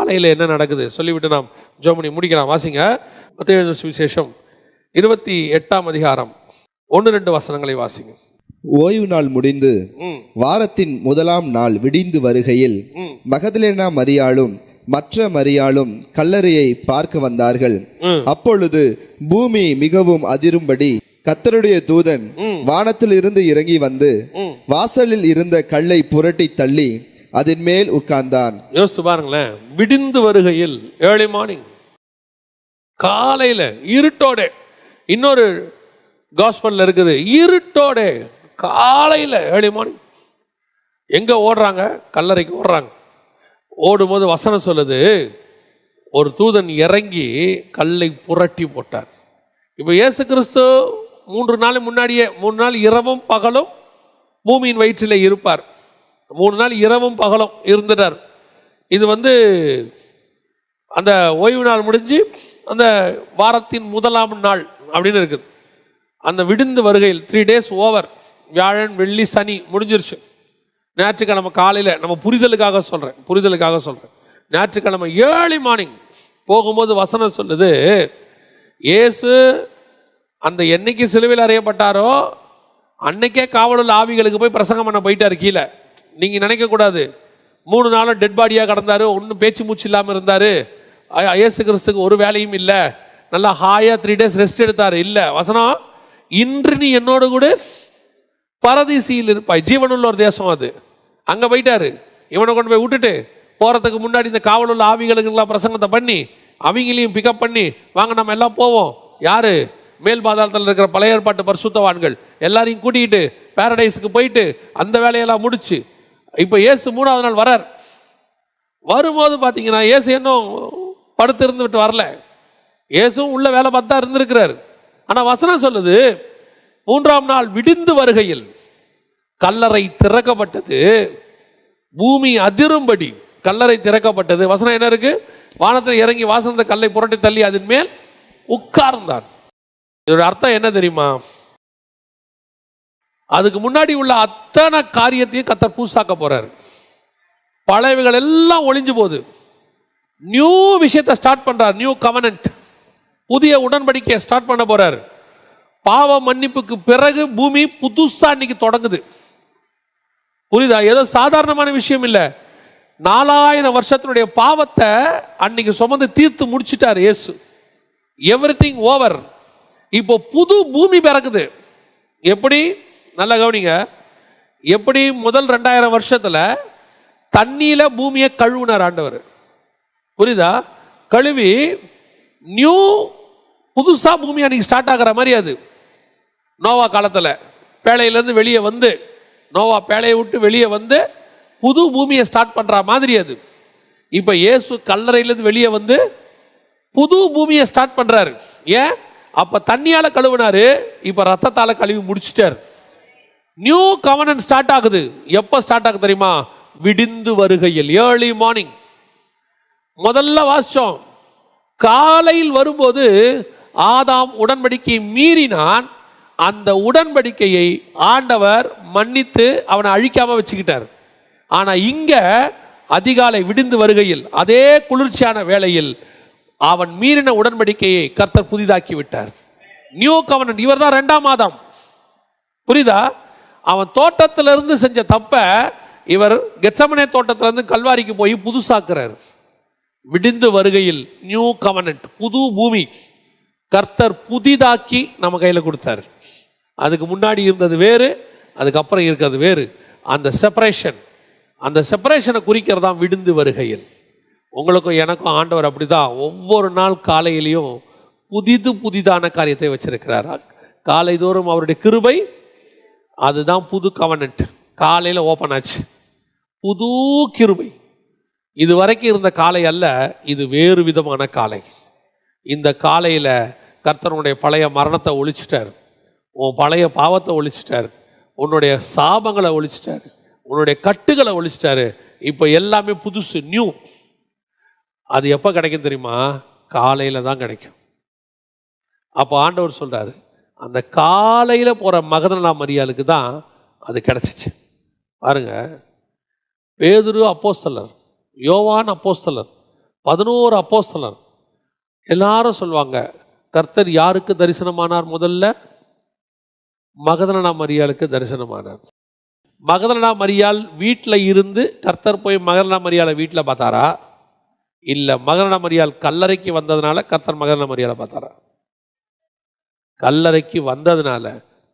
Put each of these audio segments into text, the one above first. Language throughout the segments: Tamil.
காலையில் என்ன நடக்குது சொல்லிவிட்டு நாம் ஜெபம் முடிக்கலாம். வாசிங்க மத்தேயு சுவிசேஷம் 28ஆம் அதிகாரம் 1-2 வசனங்களை வாசிங்க. ஓய்வு நாள் முடிந்து வாரத்தின் முதலாம் நாள் விடிந்து வருகையில் மகதலேனா மரியாளும் மற்ற மரியாளும் கல்லறையை பார்க்க வந்தார்கள். அப்பொழுது பூமி மிகவும் அதிரும்படி கர்த்தருடைய தூதன் வானத்தில் இருந்து இறங்கி வந்து வாசலில் இருந்த கல்லை புரட்டி தள்ளி அதன் மேல் உட்கார்ந்தான். யோசித்து பாருங்களேன், விடிந்து வருகையில், ஏர்லி மார்னிங், காலையில இருட்டோட. இன்னொரு காஸ்பல்ல இருக்குது, இருட்டோட காலையில ஏர்லி மார்னிங் எங்க ஓடுறாங்க? கல்லறைக்கு ஓடுறாங்க. ஓடும்போது வசனம் சொல்லுது, ஒரு தூதன் இறங்கி கல்லை புரட்டி போட்டார். இப்போ இயேசு கிறிஸ்து 3 நாள் முன்னாடியே, 3 நாள் இரவும் பகலும் பூமியின் வயிற்றில் இருப்பார். 3 நாள் இரவும் பகலும் இருந்துட்டார். இது அந்த ஓய்வு நாள் முடிஞ்சு அந்த வாரத்தின் முதலாம் நாள் அப்படின்னு இருக்குது. அந்த விடிந்து வருகையில் 3 days ஓவர். வியாழன் வெள்ளி சனி முடிஞ்சிருச்சு. ஞாயிற்றுக்கிழமை காலையில், நம்ம புரிதலுக்காக சொல்கிறேன், ஞாயிற்றுக்கிழமை ஏர்லி மார்னிங் போகும்போது வசனம் சொல்லுது, இயேசு அந்த என்னைக்கு சிலுவையில் அறையப்பட்டாரோ அன்னைக்கே காவலுள்ள ஆவிகளுக்கு போய் பிரசங்கம் பண்ண போயிட்டார் கீழே. நீங்கள் நினைக்கக்கூடாது 3 நாளும் டெட் பாடியாக கிடந்தார், ஒன்றும் பேச்சு மூச்சு இல்லாமல் இருந்தார், இயேசு கிறிஸ்துக்கு ஒரு வேலையும் இல்லை, நல்லா ஹாயாக 3 days ரெஸ்ட் எடுத்தார். இல்லை, வசனம், இன்று நீ என்னோடு கூட பரதீசியில் இருப்பாய். ஜீவனுள்ள ஒரு தேசம் அது. அங்கே போயிட்டாரு. இவனை கொண்டு போய் விட்டுட்டு போகிறதுக்கு முன்னாடி இந்த காவலுள்ள ஆவிகளுக்கெல்லாம் பிரசங்கத்தை பண்ணி அவங்களையும் பிக்கப் பண்ணி, வாங்க நம்ம எல்லாம் போவோம். யாரு? மேல் பாதாளத்தில் இருக்கிற பழைய ஏற்பாட்டு பரிசுத்தவான்கள் எல்லாரையும் கூட்டிகிட்டு பாரடைஸுக்கு போயிட்டு அந்த வேலையெல்லாம் முடிச்சு இப்போ இயேசு 3ஆவது நாள் வரார். வரும்போது பார்த்தீங்கன்னா இயேசு இன்னும் படுத்து இருந்து விட்டு வரல. இயேசும் உள்ள வேலை பார்த்தா இருந்திருக்கிறார். ஆனால் வசனம் சொல்லுது, 3ஆம் நாள் விடிந்து வருகையில் கல்லறை திறக்கப்பட்டது, பூமி அதிரும்படி கல்லறை திறக்கப்பட்டது. வசனம் என்ன இருக்கு? வானத்தில் இறங்கி வாசந்த கல்லை புரட்டி தள்ளி அதன் மேல் உட்கார்ந்தான். இதோட அர்த்தம் என்ன தெரியுமா? அதுக்கு முன்னாடி உள்ள அத்தனை காரியத்தையும் கர்த்தர் பூசாக்க போறார். பழையவைகள் எல்லாம் ஒளிஞ்சு போகுது. நியூ விஷயத்தை ஸ்டார்ட் பண்றார். நியூ கவனன்ட், புதிய உடன்படிக்கையை ஸ்டார்ட் பண்ண போறார். பாவ மன்னிப்புக்கு பிறகு பூமி புதுசா இன்னைக்கு தொடங்குது. புரியுதா? ஏதோ சாதாரணமான விஷயம் இல்லை. 4000 வருஷத்தினுடைய பாவத்தை அன்னைக்கு சுமந்து தீர்த்து முடிச்சிட்டார் இயேசு. Everything over. இப்போ புது பூமி பிறக்குது. எப்படி? நல்லா கவனிங்க. எப்படி முதல் 2000 வருஷத்துல தண்ணியில பூமியை கழுவுனார் ஆண்டவர். புரியுதா? கழுவி நியூ புதுசா பூமி அன்னைக்கு ஸ்டார்ட் ஆகிற மாதிரி. அது நோவா காலத்துல பேழையிலேருந்து வெளியே வந்து, நோவா பேழையை விட்டு வெளியே வந்து புது பூமியை ஸ்டார்ட் பண்ற மாதிரி. அது இப்ப இயேசு கல்லறையிலேருந்து வெளியே வந்து புது பூமியை ஸ்டார்ட் பண்றாரு. ஏன்? அப்ப தண்ணியால கழுவினாரு, இப்ப ரத்தத்தால கழுவி முடிச்சிட்டார். நியூ கவர்னன்ட் ஸ்டார்ட் ஆகுது. எப்ப ஸ்டார்ட் ஆகுது தெரியுமா? விடிந்து வருகையில், ஏர்லி மார்னிங். முதல்ல வாசிச்சோம், காலையில் வரும்போது ஆதாம் உடன்படிக்கையை மீறினான். அந்த உடன்படிக்கையை ஆண்டவர் மன்னித்து அவனை அழிக்காம வச்சுக்கிட்டார். ஆனா இங்க அதிகாலை விடிந்து வருகையில், அதே குளிர்ச்சியான வேளையில் அவன் மீறின உடன்படிக்கையை கர்த்தர் புதிதாக்கி விட்டார். நியூ கவர்னன்ட். இவர் தான் 2ஆம் ஆதாம். புரியுதா? அவன் தோட்டத்திலிருந்து செஞ்ச தப்ப இவர் கெத்சமனே தோட்டத்திலிருந்து கல்வாரிக்கு போய் புதுசாக்குறார். விடிந்து வருகையில் நியூ கவர்னன்ட், புது பூமி கர்த்தர் புதிதாக்கி நம்ம கையில கொடுத்தார். அதுக்கு முன்னாடி இருந்தது வேறு, அதுக்கப்புறம் இருக்கிறது வேறு. அந்த செப்பரேஷனை குறிக்கிறதா விடிந்து வருகையில். உங்களுக்கும் எனக்கும் ஆண்டவர் அப்படிதான் ஒவ்வொரு நாள் காலையிலையும் புதிதான காரியத்தை வச்சிருக்கிறார். காலை தோறும் அவருடைய கிருபை, அதுதான் புது கவர்னன்ட். காலையில ஓபன் ஆச்சு புது கிருபை. இது வரைக்கும் இருந்த காலை அல்ல, இது வேறு விதமான காலை. இந்த காலையில கர்த்தருடைய பழைய மரணத்தை ஒழிச்சிட்டார், உன் பழைய பாவத்தை ஒழிச்சிட்டார், உன்னுடைய சாபங்களை ஒழிச்சிட்டாரு, உன்னுடைய கட்டுகளை ஒழிச்சிட்டாரு. இப்போ எல்லாமே புதுசு, நியூ. அது எப்போ கிடைக்கும் தெரியுமா? காலையில தான் கிடைக்கும். அப்போ ஆண்டவர் சொல்றாரு, அந்த காலையில போற மகதலேனா மரியாளுக்கு தான் அது கிடைச்சிச்சு. பாருங்க, பேதுரு அப்போஸ்தலர், யோவான் அப்போஸ்தலர், 11 அப்போஸ்தலர் எல்லாரும் சொல்லுவாங்க, கர்த்தர் யாருக்கு தரிசனமானார்? முதல்ல மகதலேனா மரியாளுக்கு தரிசனமானார். மகதலேனா மரியாள் வீட்டில் இருந்து கர்த்தர் போய் மகதலேனா மரியாளை வீட்டில் பார்த்தாரா, இல்லை மகதலேனா மரியாள் கல்லறைக்கு வந்ததுனால கர்த்தர் மகதலேனா மரியாளை பார்த்தாரா? கல்லறைக்கு வந்ததுனால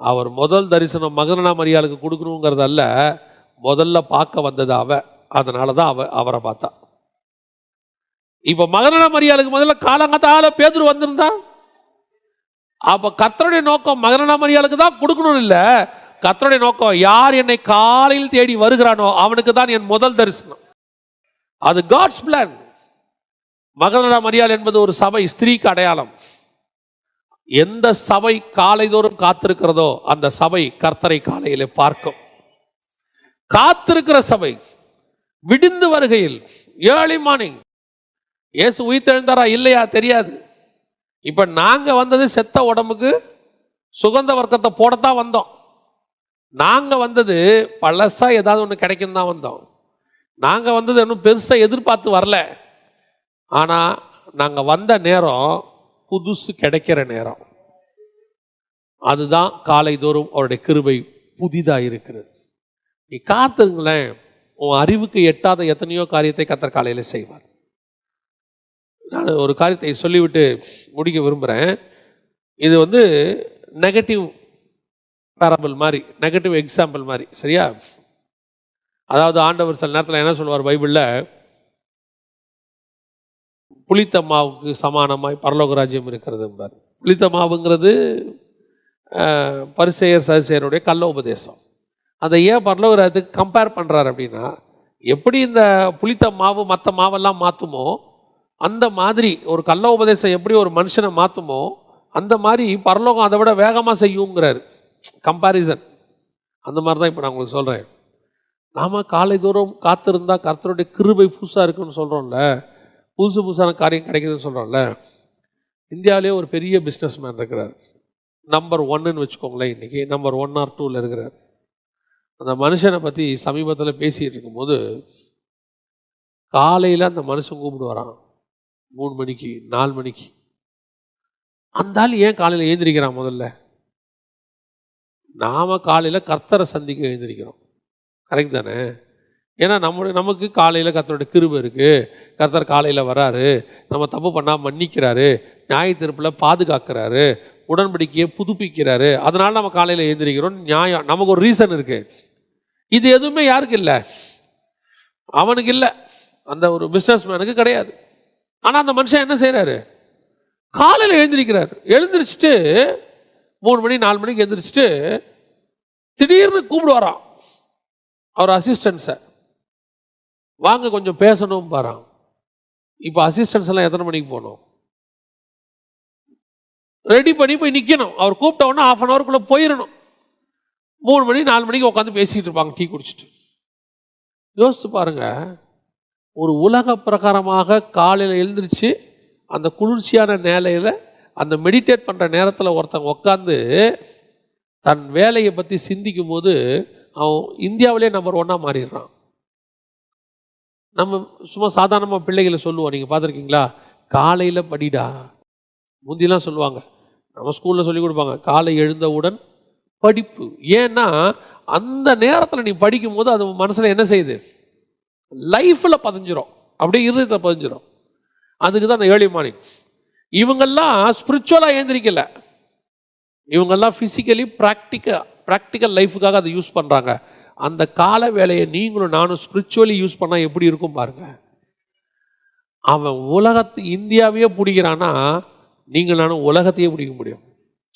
அவர் முதல் தரிசனம் மகதலேனா மரியாளுக்கு கொடுக்கணுங்கிறதல்ல, முதல்ல பார்க்க வந்தது அதனால தான் அவரை பார்த்தா. இப்ப மகதலேனா மரியாளுக்கு முதல்ல காலங்கத்தால பேதுரு வந்திருந்தா, அப்ப கர்த்தருடைய நோக்கம் மகதலேனா மரியாளுக்கு தான் கொடுக்கணும் இல்ல, கர்த்தருடைய நோக்கம் யார் என்னை காலையில் தேடி வருகிறானோ அவனுக்கு தான் என் முதல் தரிசனம். அது காட்ஸ் பிளான். மகதலேனா மரியாள் என்பது ஒரு சபை, ஸ்திரீக்கு அடையாளம். எந்த சபை காலைதோறும் காத்திருக்கிறதோ அந்த சபை கர்த்தரை காலையிலே பார்க்கும். காத்திருக்கிற சபை விடிந்து வருகையில், ஏர்லி மார்னிங். இயேசு உயிர்த்தெழுந்தாரா இல்லையா தெரியாது. இப்ப நாங்க வந்தது செத்த உடம்புக்கு சுகந்த வர்க்கத்தை போடத்தான் வந்தோம். நாங்க வந்தது பழசா ஏதாவது ஒன்று கிடைக்கும் தான் வந்தோம். நாங்க வந்தது இன்னும் பெருசா எதிர்பார்த்து வரல. ஆனா நாங்க வந்த நேரம் புதுசு கிடைக்கிற நேரம். அதுதான் காலைதோறும் அவருடைய கிருபை புதிதாக இருக்கிறது. நீ காத்துங்களேன், உன் அறிவுக்கு எட்டாத எத்தனையோ காரியத்தை கர்த்தர் காலையில் செய்வார். நான் ஒரு காரியத்தை சொல்லிவிட்டு முடிக்க விரும்புகிறேன். இது நெகட்டிவ் பேரபிள் மாதிரி, நெகட்டிவ் எக்ஸாம்பிள் மாதிரி, சரியா? அதாவது ஆண்டவர் சில நேரத்தில் என்ன சொல்லுவார் பைபிளில், புளித்த மாவுக்கு சமானமாய் பரலோக ராஜ்யம் இருக்கிறது என்பார். புளித்த மாவுங்கிறது பரிசேயர் சதுசேயருடைய கள்ள உபதேசம். அதை ஏன் பரலோக ராஜ்யத்துக்கு கம்பேர் பண்ணுறாரு அப்படின்னா, எப்படி இந்த புளித்த மாவு மற்ற மாவெல்லாம் மாற்றுமோ அந்த மாதிரி ஒரு கள்ள உபதேசம் எப்படி ஒரு மனுஷனை மாற்றுமோ அந்த மாதிரி பரலோகம் அதை விட வேகமாக செய்யுங்கிறாரு. கம்பேரிசன் அந்த மாதிரி தான் இப்போ நான் உங்களுக்கு சொல்கிறேன். நாம் காலை தூரம் காத்திருந்தா கர்த்தருடைய கிருபை புதுசாக இருக்குன்னு சொல்கிறோம்ல, புதுசு புதுசான காரியம் கிடைக்குதுன்னு சொல்கிறோம்ல. இந்தியாவிலே ஒரு பெரிய பிஸ்னஸ் மேன் இருக்கிறார், நம்பர் 1ன்னு வச்சுக்கோங்களேன். இன்றைக்கி நம்பர் 1 or 2ல் இருக்கிறார். அந்த மனுஷனை பற்றி சமீபத்தில் பேசிகிட்டு இருக்கும்போது, காலையில் அந்த மனுஷன் கூப்பிடுவாரான் 3 மணிக்கு 4 மணிக்கு. அந்த ஆள் ஏன் காலையில் எழுந்திரிக்கிறான்? முதல்ல நாம் காலையில் கர்த்தரை சந்திக்க எழுந்திரிக்கிறோம், கரெக்ட் தானே? ஏன்னா நமக்கு காலையில் கர்த்தருடைய கிருபை இருக்குது, கர்த்தர் காலையில் வராரு, நம்ம தப்பு பண்ணால் மன்னிக்கிறாரு, நியாய தீர்ப்பில் பாதுகாக்கிறாரு, உடன்படிக்கையை புதுப்பிக்கிறாரு, அதனால நம்ம காலையில் எழுந்திரிக்கிறோம். நியாயம், நமக்கு ஒரு ரீசன் இருக்குது. இது எதுவுமே யாருக்கு இல்லை? அவனுக்கு இல்லை, அந்த ஒரு பிஸ்னஸ் மேனுக்கு கிடையாது. ஆனால் அந்த மனுஷன் என்ன செய்கிறாரு? காலையில் எழுந்திரிக்கிறார். எழுந்திரிச்சிட்டு 3 மணி 4 மணிக்கு எழுந்திரிச்சிட்டு திடீர்னு கூப்பிடுவாராம் அவர் அசிஸ்டன்ஸை, வாங்க கொஞ்சம் பேசணும் பாரான். இப்போ அசிஸ்டன்ஸ் எல்லாம் எத்தனை மணிக்கு போகணும்? ரெடி பண்ணி போய் நிற்கணும். அவர் கூப்பிட்ட உடனே 1/2 hourக்குள்ளே போயிடணும். 3 மணி 4 மணிக்கு உட்காந்து பேசிகிட்டு இருப்பாங்க டீ குடிச்சிட்டு. யோசித்து பாருங்க, ஒரு உலக பிரகாரமாக காலையில் எழுந்திரிச்சு அந்த குளிர்ச்சியான நிலையில் அந்த மெடிடேட் பண்ணுற நேரத்தில் ஒருத்தங்க உட்காந்து தன் வேலையை பற்றி சிந்திக்கும் போது அவன் இந்தியாவிலே நம்பர் 1 மாறிடுறான். நம்ம சும்மா சாதாரணமாக பிள்ளைகளை சொல்லுவோம், நீங்கள் பார்த்துருக்கீங்களா? காலையில் படிடா. முந்திலாம் சொல்லுவாங்க, நம்ம ஸ்கூலில் சொல்லி கொடுப்பாங்க, காலை எழுந்தவுடன் படிப்பு. ஏன்னா அந்த நேரத்தில் நீ படிக்கும் போது அது மனசில் என்ன செய்யுது? லைஃப்பில் பதிஞ்சிரும், அப்படியே இருதயத்தில் பதிஞ்சிரும். அதுக்கு தான் அந்த ஏர்லி மார்னிங். இவங்கெல்லாம் ஸ்பிரிச்சுவலாக எழுந்திரிக்கல, இவங்கெல்லாம் ஃபிசிக்கலி ப்ராக்டிக்கல் லைஃபுக்காக அதை யூஸ் பண்ணுறாங்க. அந்த கால வேலையை நீங்களும் நானும் ஸ்பிரிச்சுவலி யூஸ் பண்ணால் எப்படி இருக்கும் பாருங்க. அவன் இந்தியாவையே பிடிக்கிறான்னா நீங்கள் நானும் உலகத்தையே பிடிக்க முடியும்.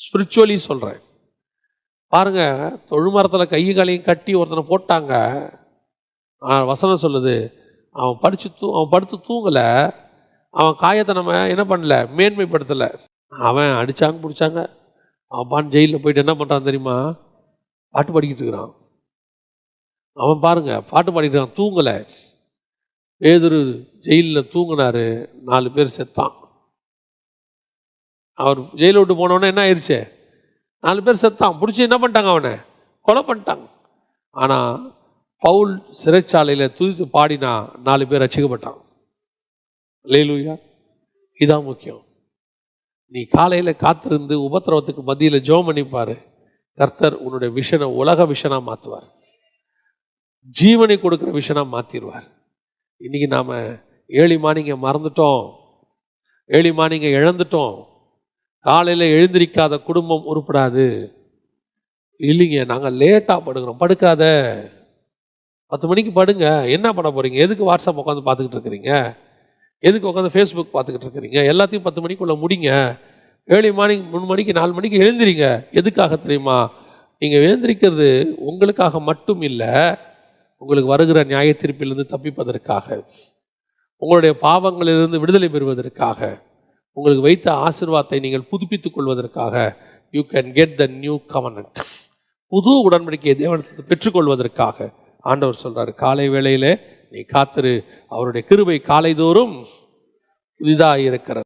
ஸ்பிரிச்சுவலி சொல்கிறேன் பாருங்க. தொழுமரத்தில் கையும் காலையும் கட்டி ஒருத்தனை போட்டாங்க. வசனம் சொல்லுது, அவன் படுத்து தூங்கலை, அவன் காயத்தை நம்ம என்ன பண்ணல, மேன்மைப்படுத்தலை. அவன் அடித்தாங்க பிடிச்சாங்க, அவன் ஜெயிலில் போயிட்டு என்ன பண்ணுறான் தெரியுமா? பாட்டு பாடிக்கிட்டு இருக்கிறான். அவன் பாருங்க பாட்டு பாடிக்கிட்டு இருக்கான், தூங்கலை. பேதுரு ஜெயிலில் தூங்கினாரு, 4 பேர் செத்தான். அவர் ஜெயிலை விட்டு போனவொடனே என்ன ஆயிடுச்சு? 4 பேர் செத்தான். பிடிச்சி என்ன பண்ணிட்டாங்க? அவனை கொலை பண்ணிட்டாங்க. ஆனால் பவுல் சிறைச்சாலையில் துதித்து பாடினா 4 பேர் ரட்சிக்கப்பட்டான். அல்லேலூயா. இதான் முக்கியம். நீ காலையில காத்திருந்து உபத்திரவத்துக்கு மத்தியில ஜெபம் பண்ணி பாரு. கர்த்தர் உன்னுடைய விஷனை உலக விஷனா மாற்றுவார், ஜீவனை கொடுக்குற விஷனா மாற்றிடுவார். இன்னைக்கு நாம ஏர்லி மார்னிங்கை மறந்துட்டோம், ஏர்லி மார்னிங்கை இழந்துட்டோம். காலையில் எழுந்திரிக்காத குடும்பம் உருப்படாது. இல்லைங்க, நாங்கள் லேட்டாக படுக்கிறோம். படுக்காத, 10 மணிக்கு படுங்க. என்ன பண்ண போகிறீங்க? எதுக்கு வாட்ஸ்அப் உட்காந்து பார்த்துக்கிட்டு இருக்கிறீங்க? எதுக்கு உட்காந்து ஃபேஸ்புக் பார்த்துக்கிட்டு இருக்கிறீங்க? எல்லாத்தையும் 10 மணிக்குள்ளே முடிங்க. ஏர்லி மார்னிங் 3 மணிக்கு 4 மணிக்கு எழுந்திரிங்க. எதுக்காக தெரியுமா? நீங்கள் எழுந்திரிக்கிறது உங்களுக்காக மட்டும் இல்லை, உங்களுக்கு வருகிற நியாய தீர்ப்பிலிருந்து தப்பிப்பதற்காக, உங்களுடைய பாவங்களிலிருந்து விடுதலை பெறுவதற்காக, உங்களுக்கு வைத்த ஆசீர்வாதத்தை நீங்கள் புதுப்பித்துக் கொள்வதற்காக. You can get the new கவர்னன்ட். புது உடன்படிக்கையை தேவனிடத்தில் பெற்றுக்கொள்வதற்காக ஆண்டவர் சொல்றாரு, காலை வேளையிலே நீ காத்திரு, அவருடைய கிருபை காலைதோறும் புதிதாக இருக்கிறது.